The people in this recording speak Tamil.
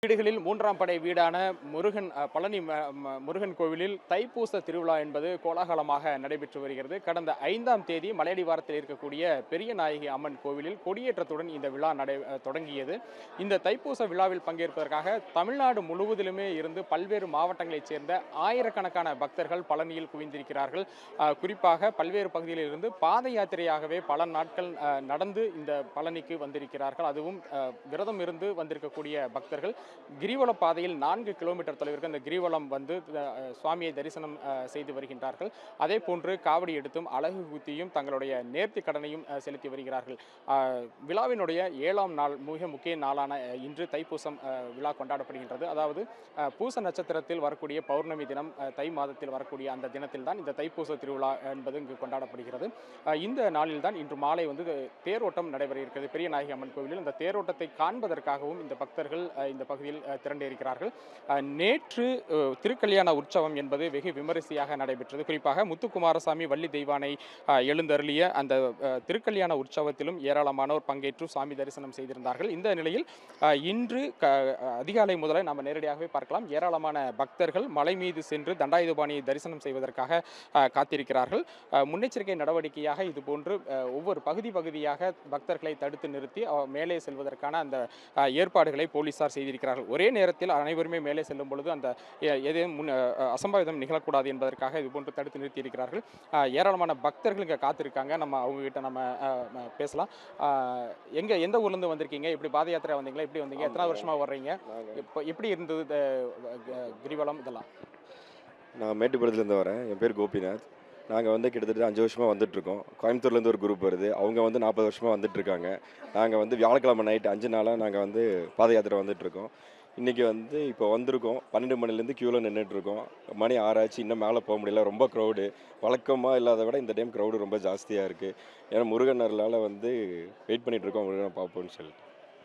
வீடுகளில் மூன்றாம் படை வீடான முருகன் பழனி முருகன் கோவிலில் தைப்பூச திருவிழா என்பது கோலாகலமாக நடைபெற்று வருகிறது. கடந்த 5ஆம் தேதி மலையடிவாரத்தில் இருக்கக்கூடிய பெரிய நாயகி அம்மன் கோவிலில் கொடியேற்றத்துடன் இந்த விழா தொடங்கியது. இந்த தைப்பூச விழாவில் பங்கேற்பதற்காக தமிழ்நாடு முழுவதிலுமே இருந்து பல்வேறு மாவட்டங்களைச் சேர்ந்த ஆயிரக்கணக்கான பக்தர்கள் பழனியில் குவிந்திருக்கிறார்கள். குறிப்பாக பல்வேறு பகுதிகளில் இருந்து பாத யாத்திரையாகவே பல நாட்கள் நடந்து இந்த பழனிக்கு வந்திருக்கிறார்கள். அதுவும் விரதம் இருந்து வந்திருக்கக்கூடிய பக்தர்கள் கிரிவல பாதையில் 4 கிலோமீட்டர் தொலைவிற்கு அந்த கிரிவலம் வந்து சுவாமியை தரிசனம் செய்து வருகின்றார்கள். அதே போன்று காவடி எடுத்தும் அழகு குத்தியும் தங்களுடைய நேர்த்தி கடனையும் செலுத்தி வருகிறார்கள். விழாவினுடைய 7ஆம் நாள் மிக முக்கிய நாளான இன்று தைப்பூசம் விழா கொண்டாடப்படுகின்றது. அதாவது பூச நட்சத்திரத்தில் வரக்கூடிய பௌர்ணமி தினம் தை மாதத்தில் வரக்கூடிய அந்த தினத்தில் தான் இந்த தைப்பூச திருவிழா என்பது இங்கு கொண்டாடப்படுகிறது. இந்த நாளில் தான் இன்று மாலை வந்து தேரோட்டம் நடைபெற இருக்கிறது. பெரிய நாயகி அம்மன் கோவிலில் இந்த தேரோட்டத்தை காண்பதற்காகவும் இந்த பக்தர்கள் இந்த பகுதியில் திரண்டிருக்கிறார்கள். நேற்று திருக்கல்யாண உற்சவம் என்பது வெகு விமரிசையாக நடைபெற்றது. குறிப்பாக முத்துக்குமாரசாமி வள்ளி தெய்வானை எழுந்தருளிய அந்த திருக்கல்யாண உற்சவத்திலும் ஏராளமானோர் பங்கேற்று சாமி தரிசனம் செய்திருந்தார்கள். இந்த நிலையில் இன்று அதிகாலை முதலே நாம் நேரடியாகவே பார்க்கலாம், ஏராளமான பக்தர்கள் மலை மீது சென்று தண்டாயுதபாணியை தரிசனம் செய்வதற்காக காத்திருக்கிறார்கள். முன்னெச்சரிக்கை நடவடிக்கையாக இதுபோன்று ஒவ்வொரு பகுதியாக பக்தர்களை தடுத்து நிறுத்தி மேலே செல்வதற்கான அந்த ஏற்பாடுகளை போலீசார் செய்திருக்கிறார்கள். ஒரே நேரத்தில் அனைவருமே மேலே செல்லும் பொழுது அந்த ஏதேனும் அசம்பாவிதம் நிகழக்கூடாது என்பதற்காக இதுபோன்று தடுத்து நிறுத்தி இருக்கிறார்கள். ஏராளமான பக்தர்கள் இங்கே காத்திருக்காங்க. நம்ம அவங்க கிட்ட நம்ம பேசலாம். எந்த ஊர்ல இருந்து வந்திருக்கீங்க? எப்படி பாத யாத்திரை வந்தீங்களா? எப்படி வந்தீங்க? எத்தனை வருஷமா வர்றீங்க? இப்போ எப்படி இருந்தது கிரிவலம் இதெல்லாம்? நான் மேட்டுப்பாளையத்துலேருந்து வரேன். என் பேர் கோபிநாத். நாங்கள் வந்து கிட்டத்தட்ட 5 வருஷமாக வந்துட்டுருக்கோம். கோயம்புத்தூர்லேருந்து ஒரு குரூப் வருது. அவங்க வந்து 40 வருஷமாக வந்துட்டுருக்காங்க. நாங்கள் வந்து வியாழக்கிழமை நைட்டு 5 நாளாக நாங்கள் வந்து பாத யாத்திரை வந்துட்டுருக்கோம். இன்றைக்கி வந்து இப்போ வந்திருக்கோம். 12 மணிலேருந்து க்யூவில் நின்றுட்டுருக்கோம். மணி 6 ஆச்சு, இன்னும் மேலே போக முடியல. ரொம்ப க்ரௌடு. வழக்கமாக இல்லாத விட இந்த டைம் க்ரௌடு ரொம்ப ஜாஸ்தியாக இருக்குது. ஏன்னா முருகன் அருளால் வந்து வெயிட் பண்ணிகிட்ருக்கோம், முருகனை பார்ப்போம்னு சொல்லிட்டு.